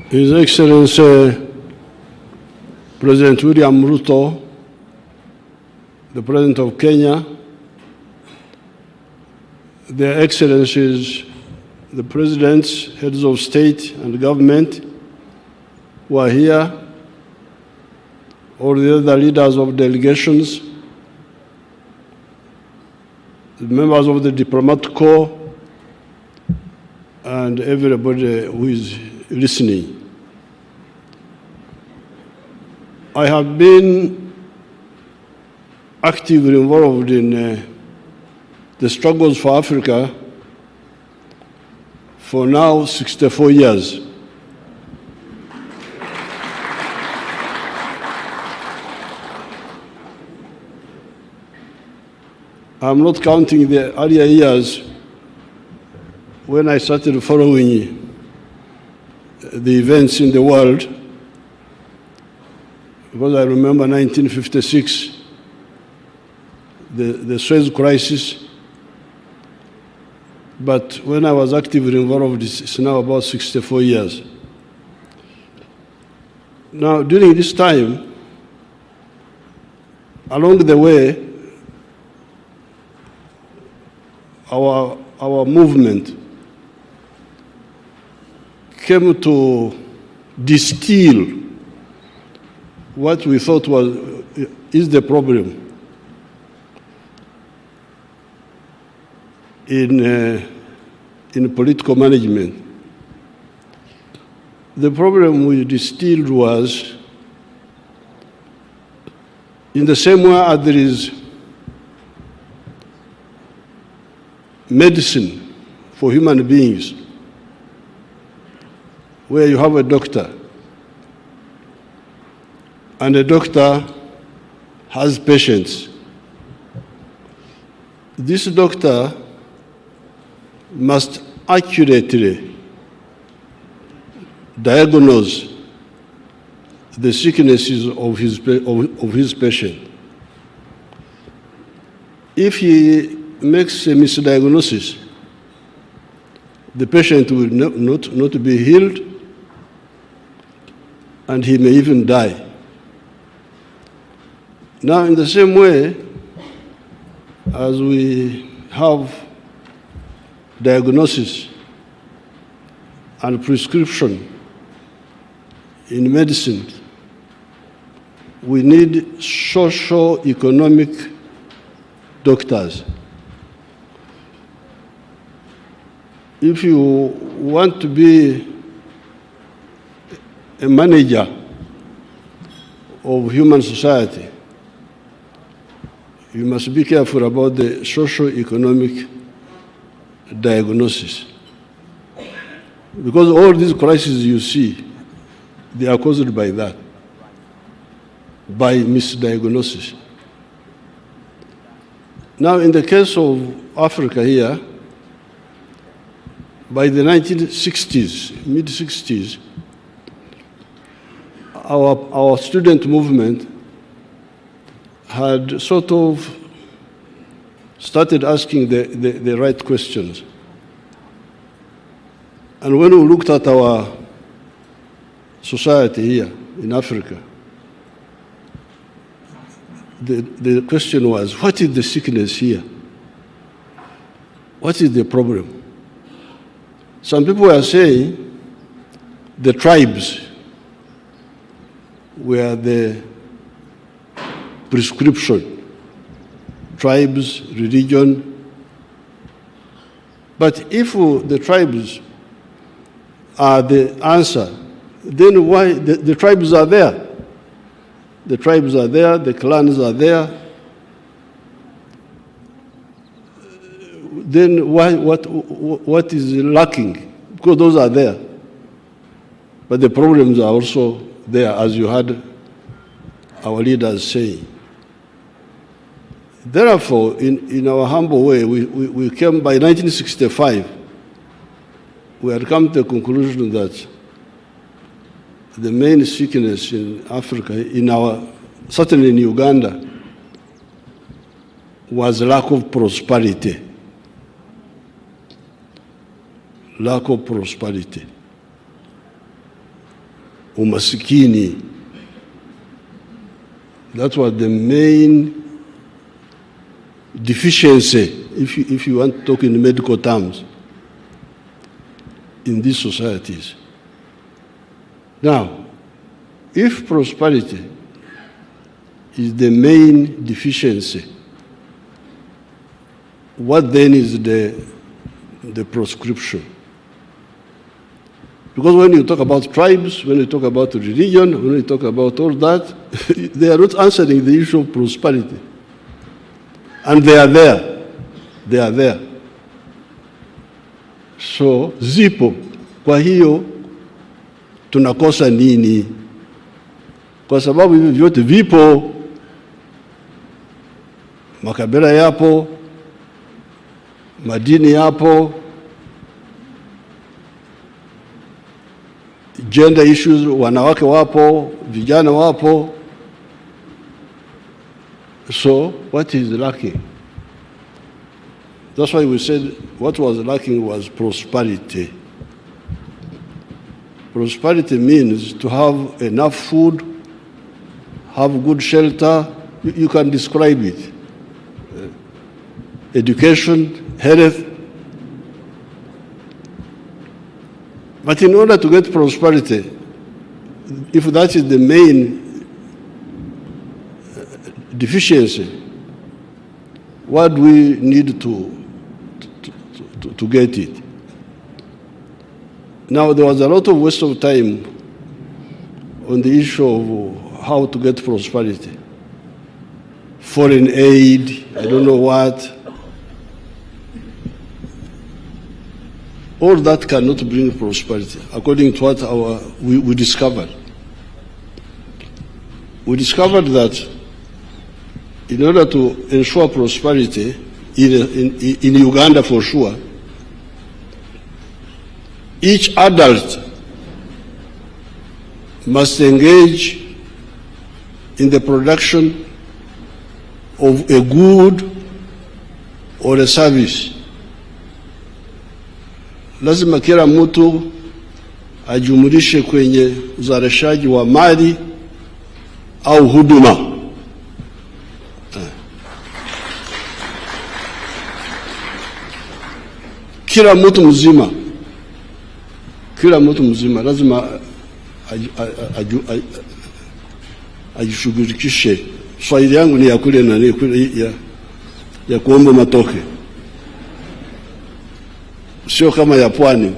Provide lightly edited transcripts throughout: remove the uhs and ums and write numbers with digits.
His Excellency President William Ruto, the President of Kenya, Their Excellencies, the Presidents, Heads of State and Government who are here, all the other leaders of delegations, the members of the diplomatic corps, and everybody who is listening. I have been actively involved in the struggles for Africa for now 64 years. I'm not counting the earlier years when I started following the events in the world, because I remember 1956, the Suez crisis. But when I was actively involved, it's now about 64 years. Now, during this time, along the way, our movement came to distill what we thought is the problem in political management. The problem we distilled was, in the same way as there is medicine for human beings, where you have a doctor, and the doctor has patients. This doctor must accurately diagnose the sicknesses of his patient. If he makes a misdiagnosis, the patient will not be healed, and he may even die. Now, in the same way, as we have diagnosis and prescription in medicine, we need socio-economic doctors. If you want to be a manager of human society, you must be careful about the socio-economic diagnosis. Because all these crises you see, they are caused by that, by misdiagnosis. Now, in the case of Africa here, by the 1960s, mid-60s, our student movement had sort of started asking the right questions. And when we looked at our society here in Africa, the question was, what is the sickness here? What is the problem? Some people were saying the tribes were the prescription, tribes, religion. But if the tribes are the answer, then why the tribes are there? The tribes are there, the clans are there. Then what is lacking? Because those are there. But the problems are also there, as you heard our leaders saying. Therefore, in our humble way, we came by 1965, we had come to the conclusion that the main sickness in Africa, certainly in Uganda, was lack of prosperity. Lack of prosperity. umasikini. That was the main deficiency, if you want to talk in medical terms, in these societies. Now, if prosperity is the main deficiency, what then is the prescription? Because when you talk about tribes, when you talk about religion, when you talk about all that, they are not answering the issue of prosperity. And they are there. They are there. So, zipo. Kwa hiyo, tunakosa nini? Kwa sababu hivi vyote vipo. Makabila yapo, madini yapo, gender issues, wanawake wapo, vijana wapo. So, what is lacking? That's why we said what was lacking was prosperity. Prosperity means to have enough food, have good shelter. You can describe it. Education, health. But in order to get prosperity, if that is the main deficiency, what do we need to get it? Now, there was a lot of waste of time on the issue of how to get prosperity. Foreign aid, I don't know what. All that cannot bring prosperity, according to what we discovered. We discovered that in order to ensure prosperity, in Uganda for sure, each adult must engage in the production of a good or a service. Lazima kila mtu ajumulishe kwenye uzalishaji wa mali au huduma. Kila mtu mzima lazima ajishughulikishe. Swahili yangu ni ya kule na ni kule ya kuomba matoke, sio kama ya pwani.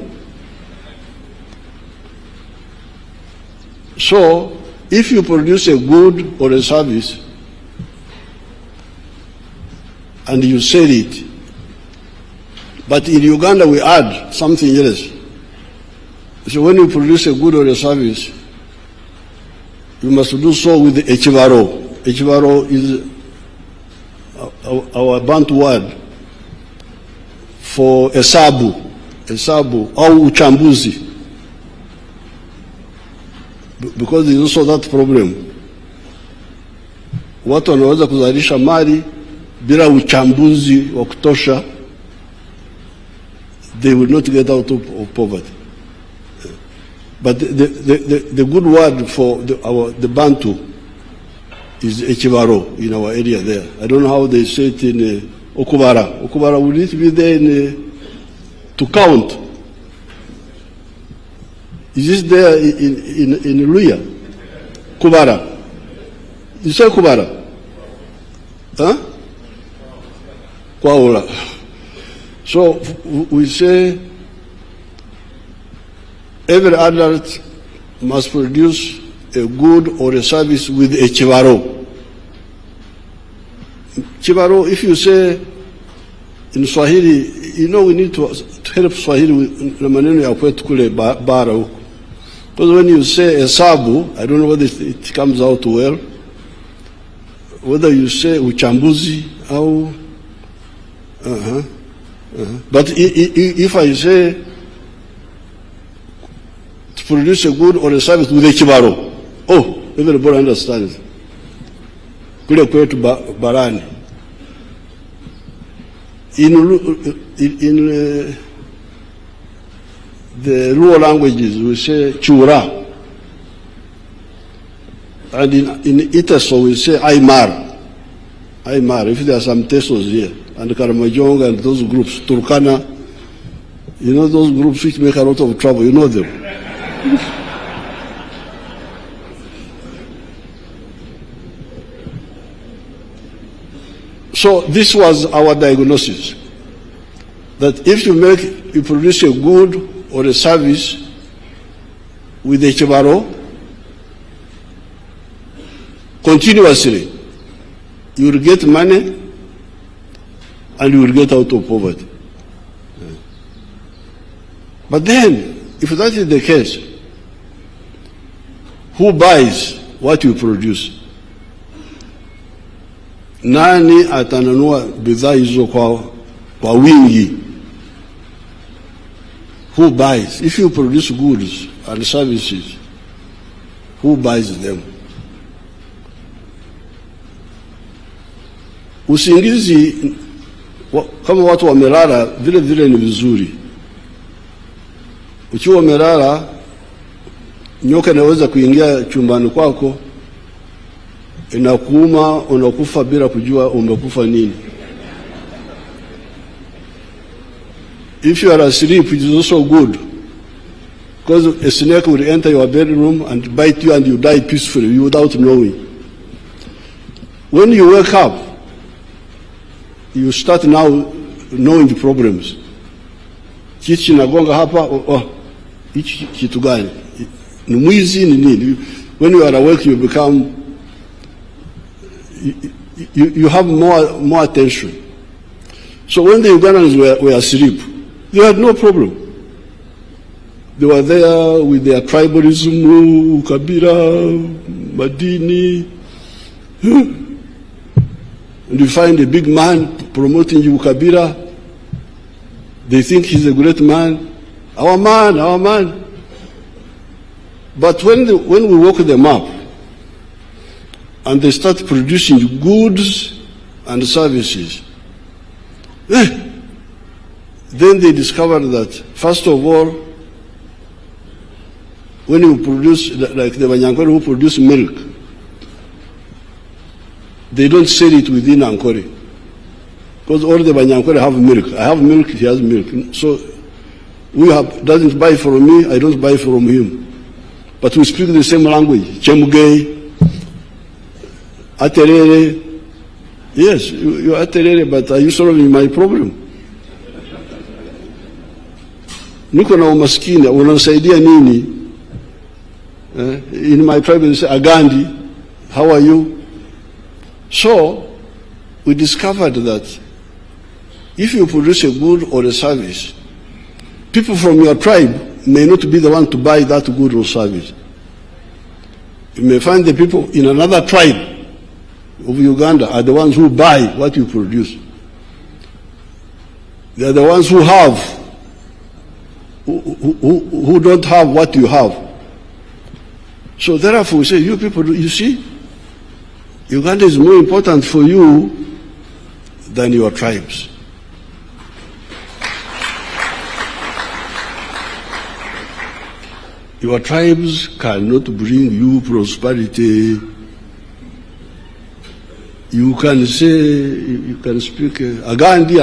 So, if you produce a good or a service and you sell it, but in Uganda we add something else. So when you produce a good or a service, you must do so with the echivaro. Echivaro is our Bantu word for hesabu au uchambuzi. Because there is also that problem. Watu wanaweza kuzalisha mali bila uchambuzi wa kutosha, they will not get out of poverty. But the good word for the Bantu is echivaro in our area there. I don't know how they say it in Okubara. Okubara, will it be there to count? Is this there in Luya? Kubara. You say Kubara? Huh? Kwaula. So we say every adult must produce a good or a service with a chivaro. Chivaro, if you say in Swahili, you know we need to help Swahili with maneno ya kwetu kule bara huko. Because when you say hesabu, I don't know whether it comes out well, whether you say uchambuzi au but if I say to produce a good or a service with a chivaro, oh, everybody understands. Kule kwetu barani. In the rural languages, we say chura. And in Itaso we say Aymar. Aymar, if there are some Tesos here, and Karamajonga and those groups, Turkana, you know those groups which make a lot of trouble, you know them. So this was our diagnosis, that if you produce a good or a service with a chibaro continuously, you will get money and you will get out of poverty. But then, if that is the case, who buys what you produce? Nani atanunua bidhaa hizo kwa wingi? Who buys? If you produce goods and services, who buys them? Usingizi kama watu wamelala vile vile ni vizuri. Ukiwa wamelala, nyoka inaweza kuingia chumbani kwako, inakuuma, unakufa bila kujua umekufa nini. If you are asleep, it is also good, because a snake will enter your bedroom and bite you and you die peacefully without knowing. When you wake up, you start now knowing the problems. Kichi nagonga hapa, hichi kitu gani? Ni mwizi ni nini? When you are awake, you become, you have more attention. So when the Ugandans were asleep, they had no problem. They were there with their tribalism, Kabila, Madini. And you find a big man promoting Kabila. They think he's a great man. Our man, our man. But when we woke them up and they start producing goods and services, then they discovered that, first of all, when you produce, like the Banyankore who produce milk, they don't sell it within Ankore. Because all the Banyankore have milk. I have milk, he has milk. So doesn't buy from me, I don't buy from him. But we speak the same language. Chemugei, Aterere. Yes, you are Aterere, but are you solving my problem? Niko na umaskini, unasaidia nini? In my tribe they say, Agandi, how are you? So, we discovered that if you produce a good or a service, people from your tribe may not be the one to buy that good or service. You may find the people in another tribe of Uganda are the ones who buy what you produce. They are the ones who have, who don't have what you have. So therefore we say, you people, you see, Uganda is more important for you than your tribes. Your tribes cannot bring you prosperity. You can say, you can speak, Agandi,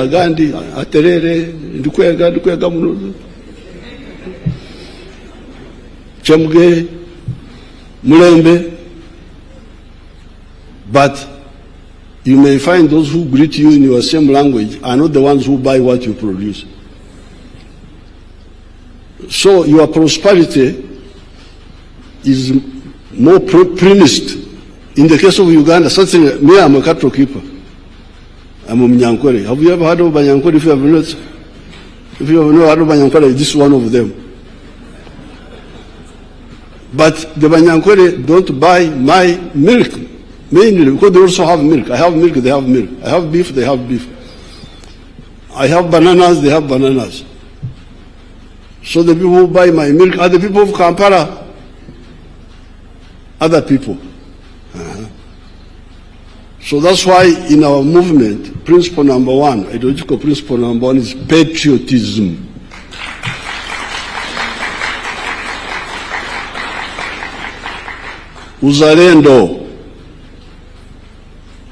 Aterere, Ndukwega Munozo, Chemuge, Mulembe. But you may find those who greet you in your same language are not the ones who buy what you produce. So your prosperity is more premised. In the case of Uganda, certainly, me, I'm a cattle keeper. I'm a Mnyankore. Have you ever heard of Banyankore? If you have not, if you have not heard of Banyankore, this is one of them. But the Banyankore don't buy my milk, mainly because they also have milk. I have milk, they have milk. I have beef, they have beef. I have bananas, they have bananas. So the people who buy my milk are the people of Kampala, other people. So that's why in our movement, principle number one, ideological principle number one is patriotism. Uzalendo.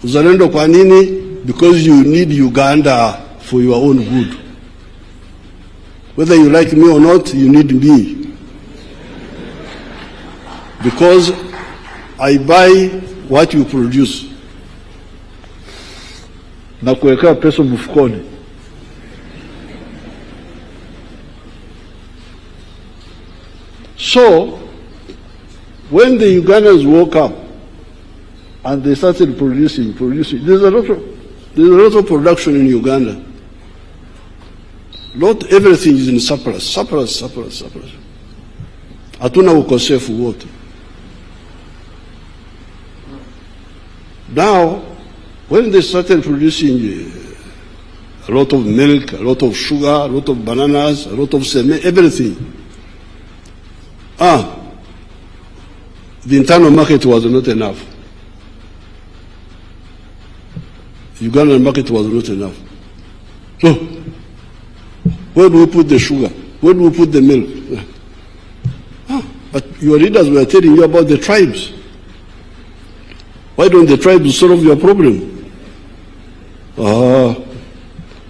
Uzalendo kwa nini? Because you need Uganda for your own good. Whether you like me or not, you need me. Because I buy what you produce. Na kuweka pesa mfukoni. So, when the Ugandans woke up and they started producing, there's a lot of production in Uganda. Not everything is in surplus. Hatuna ukosefu wote. Now, when they started producing a lot of milk, a lot of sugar, a lot of bananas, a lot of cement, everything, the internal market was not enough. The Ugandan market was not enough. So, where do we put the sugar? Where do we put the milk? But your leaders were telling you about the tribes. Why don't the tribes solve your problem?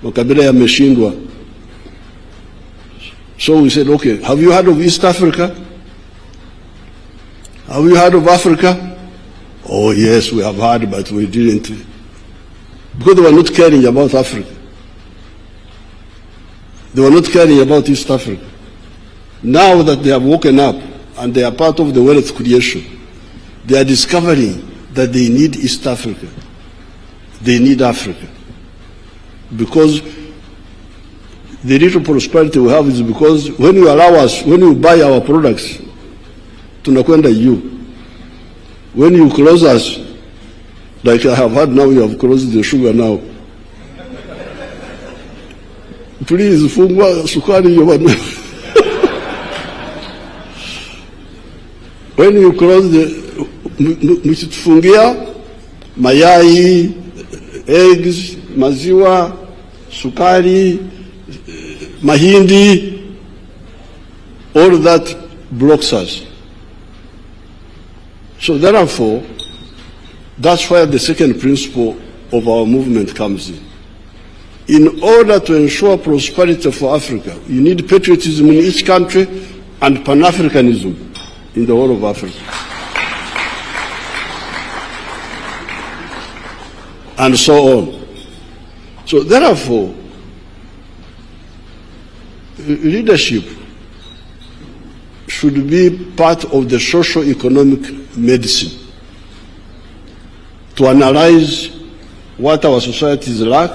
Makabila yameshindwa. So we said, okay, have you heard of East Africa? Have you heard of Africa? Oh yes, we have heard, but we didn't. Because they were not caring about Africa. They were not caring about East Africa. Now that they have woken up and they are part of the wealth creation, they are discovering that they need East Africa. They need Africa. Because the little prosperity we have is because when you allow us, when you buy our products, tunakwenda you. When you close us, like I have heard now, you have closed the sugar now. Please, fungwa sukari yobanu. When you close the, mchitufungia mayai, eggs, maziwa, sukari, mahindi, all that blocks us. So therefore, that's where the second principle of our movement comes in. In order to ensure prosperity for Africa, you need patriotism in each country and Pan-Africanism in the whole of Africa. And so on. So therefore, leadership should be part of the socio-economic medicine to analyze what our societies lack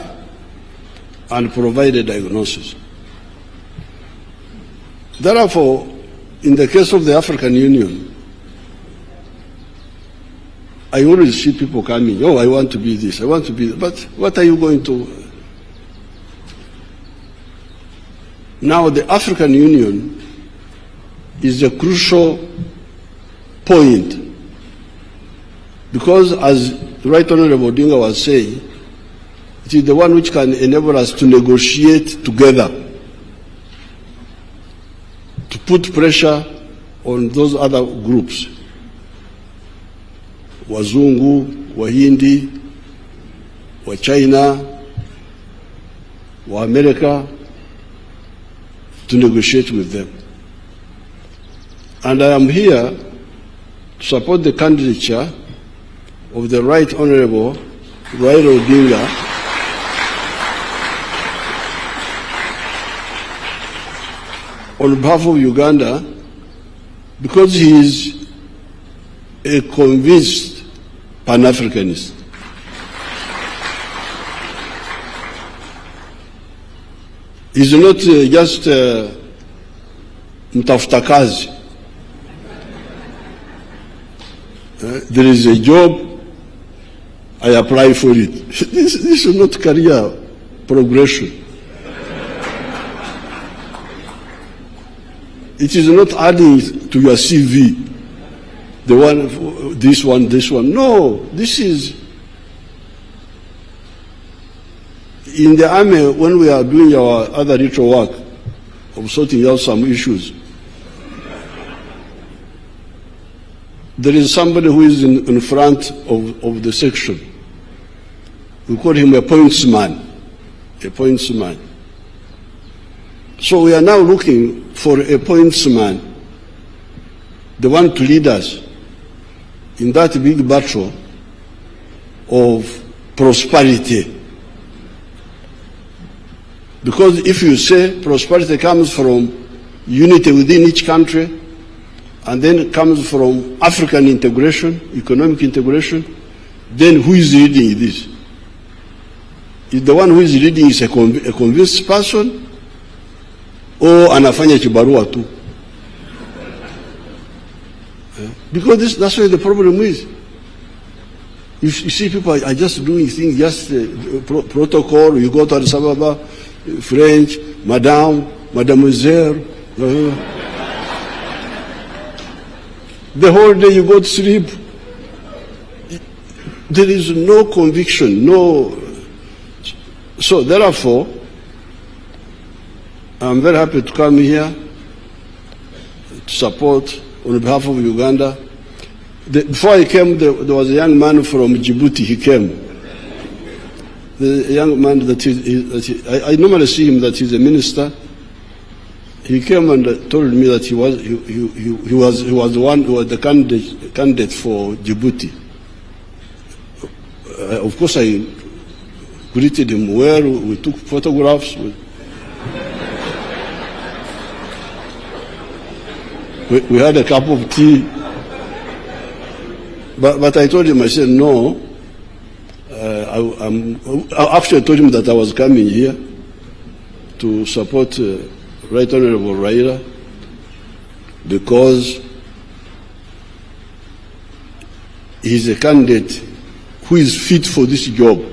and provide a diagnosis. Therefore, in the case of the African Union, I always see people coming, oh, I want to be this, I want to be that, but what are you going to? Now, the African Union is a crucial point because, as Right Honorable Odinga was saying, it is the one which can enable us to negotiate together, to put pressure on those other groups, Wazungu, Wahindi, wa China, wa America, to negotiate with them. And I am here to support the candidature of the Right Honorable Raila Odinga on behalf of Uganda, because he is a convinced Pan-Africanist. He's not just mtafuta kazi. There is a job, I apply for it. This is not career progression. It is not adding to your CV, the one, this one, this one. No, this is, in the army, when we are doing our other little work of sorting out some issues, there is somebody who is in front of the section. We call him a pointsman. A pointsman. So we are now looking for a pointsman, the one to lead us in that big battle of prosperity. Because if you say prosperity comes from unity within each country, and then it comes from African integration, economic integration, then who is leading this? Is the one who is leading is a convinced person, or anafanya kibarua tu? Because that's where the problem is. You see people are just doing things, just protocol. You go to Addis Ababa, French, madame, mademoiselle. The whole day you go to sleep. There is no conviction, no. So therefore, I'm very happy to come here to support on behalf of Uganda. Before I came, there was a young man from Djibouti. He came. The young man I normally see him that he's a minister. He came and told me that he was the one who was the candidate for Djibouti. Of course, I greeted him well. We took photographs. We had a cup of tea. But I told him, I said, no. After I told him that I was coming here to support Right Honorable Raila, because he's a candidate who is fit for this job.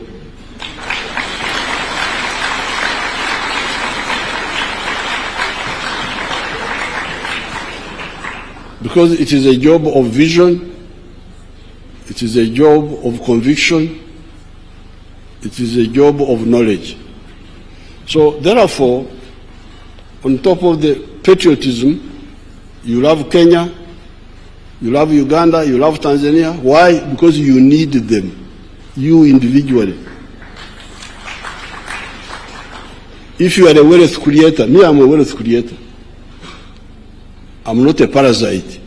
Because it is a job of vision, it is a job of conviction, it is a job of knowledge. So therefore, on top of the patriotism, you love Kenya, you love Uganda, you love Tanzania. Why? Because you need them, you individually. If you are a wealth creator, me, I'm a wealth creator. I'm not a parasite.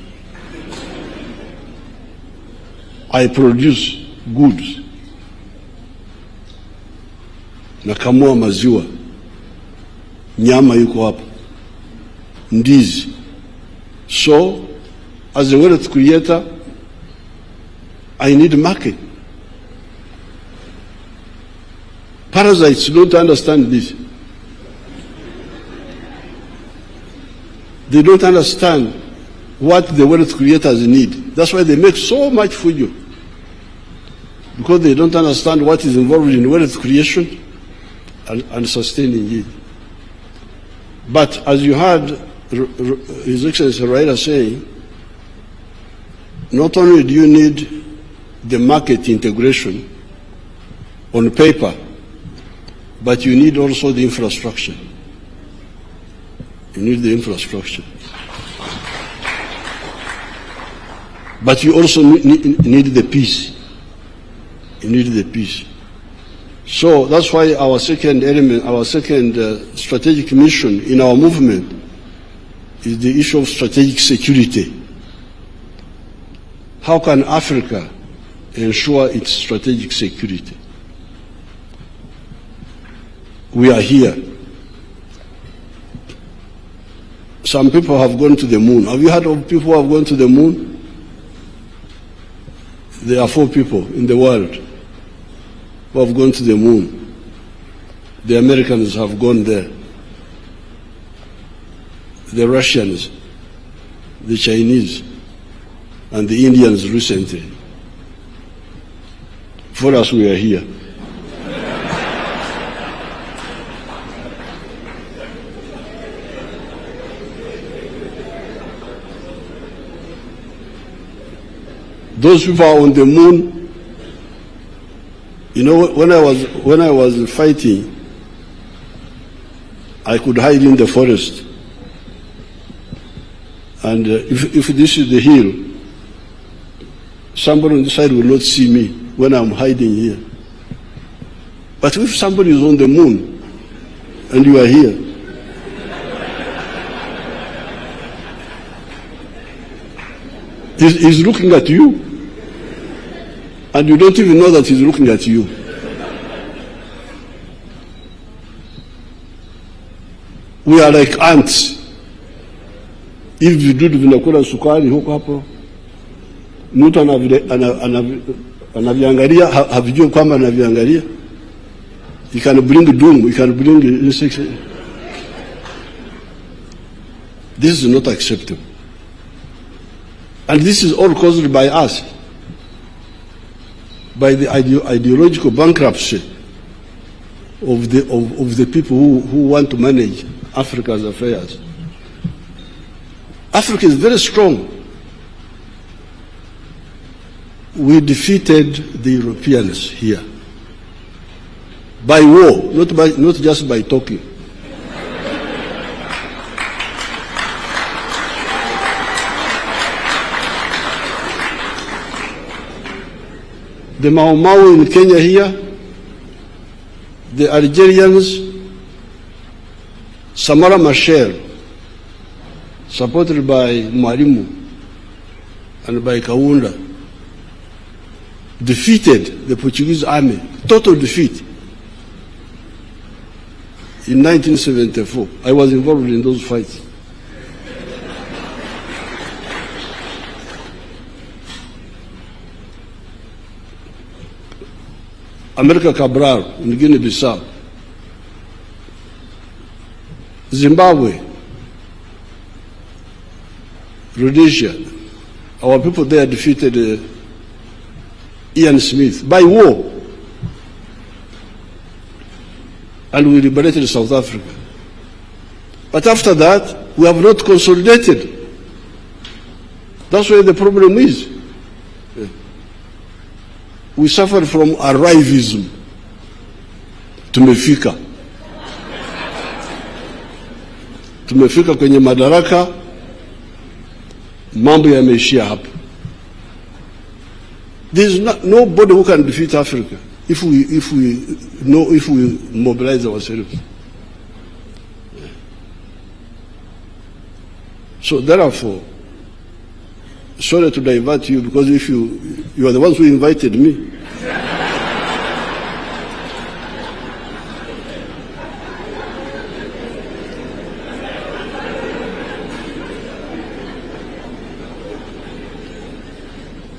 I produce goods. Nakamua maziwa. Nyama yuko hapa. Ndizi. So, as a wealth creator, I need market. Parasites don't understand this. They don't understand what the wealth creators need. That's why they make so much for you. Because they don't understand what is involved in wealth creation and sustaining it. But as you heard His Excellency Raila saying, not only do you need the market integration on paper, but you need also the infrastructure. You need the infrastructure. But you also need the peace. You need the peace. So that's why our second element, our second strategic mission in our movement is the issue of strategic security. How can Africa ensure its strategic security? We are here. Some people have gone to the moon. Have you heard of people who have gone to the moon? There are 4 people in the world who have gone to the moon. The Americans have gone there. The Russians, the Chinese, and the Indians recently. For us, we are here. Those people are on the moon. You know, when I was fighting, I could hide in the forest. And if this is the hill, somebody on the side will not see me when I'm hiding here. But if somebody is on the moon and you are here, he's looking at you, and you don't even know that he's looking at you. We are like ants. If vidudu vinakula sukari huko hapo, mtu anaviangalia, havijui kwamba anaviangalia. You can bring doom, you can bring insects. This is not acceptable. And this is all caused by us, by the ideological bankruptcy of the people who want to manage Africa's affairs. Africa is very strong. We defeated the Europeans here by war, not just by talking. The Mau Mau in Kenya here, the Algerians, Samara Machel, supported by Mwalimu and by Kaunda, defeated the Portuguese army, total defeat, in 1974. I was involved in those fights. America Cabral in Guinea-Bissau, Zimbabwe, Rhodesia, our people there defeated Ian Smith by war, and we liberated South Africa. But after that, we have not consolidated. That's where the problem is. We suffer from arrivism. Tumefika kwenye madaraka, mambo yameishia hapa. There is nobody who can defeat Africa if we mobilize ourselves. So therefore, sorry to divert you, because if you are the ones who invited me.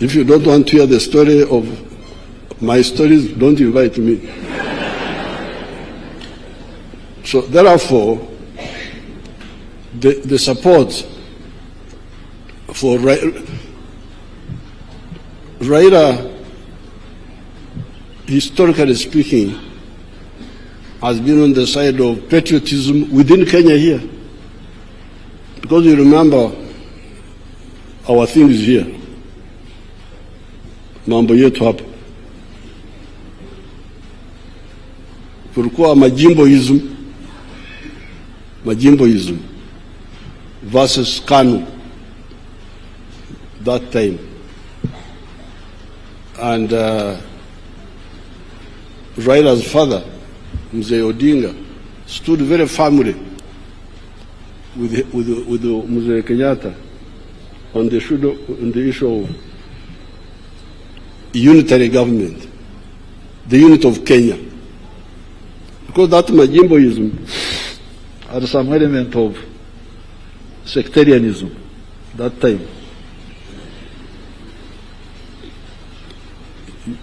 If you don't want to hear the story of my stories, don't invite me. So therefore, the support for Raila, historically speaking, has been on the side of patriotism within Kenya here. Because you remember our thing is here. Mambo yetu hapa. Kulikuwa majimboism versus KANU that time. And Raila's father, Mzee Odinga, stood very firmly with Mzee Kenyatta on the issue of unitary government, the unit of Kenya. Because that majimboism had some element of sectarianism that time.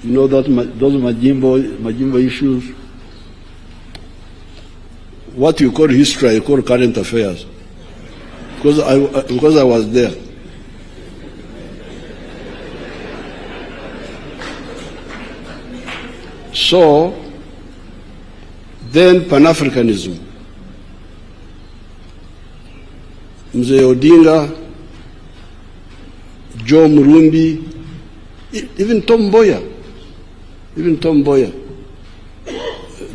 You know that those majimbo issues, what you call history, I call current affairs, because I was there. So then Pan-Africanism, Mzee Odinga, Joe Murumbi, even Tom Mboya,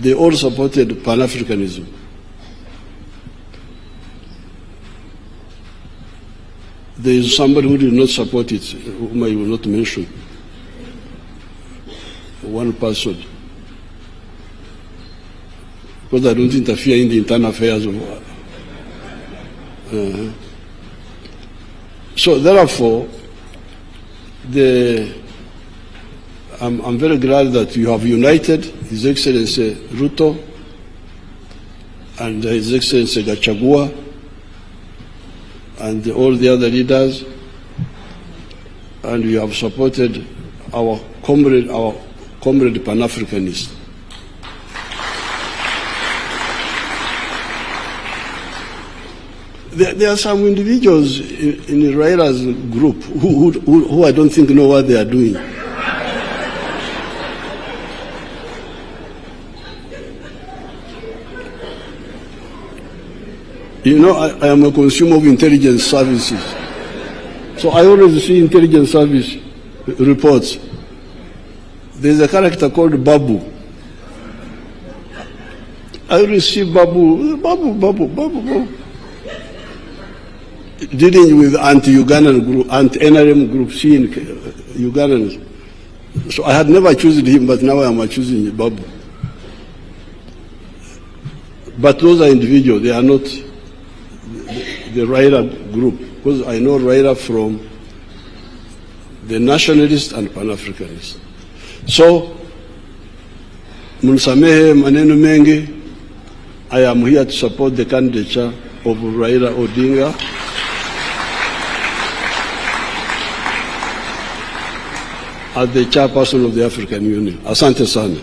they all supported Pan-Africanism. There is somebody who did not support it, whom I will not mention. one person, because I don't interfere in the internal affairs of. So therefore, I'm very glad that you have united His Excellency Ruto and His Excellency Gachagua and all the other leaders, and you have supported our comrade Pan-Africanist. There are some individuals in Raila's group who I don't think know what they are doing. You know, I am a consumer of intelligence services. So I always see intelligence service reports. There's a character called Babu. I always see Babu. Dealing with anti-Ugandan group, anti-NRM group, seeing Ugandans. So I had never chosen him, but now I am choosing Babu. But those are individuals, they are not the Raila group, because I know Raila from the nationalists and Pan-Africanists. So, Munsamehe maneno mengi, I am here to support the candidature of Raila Odinga. As the chairperson of the African Union. Asante sana.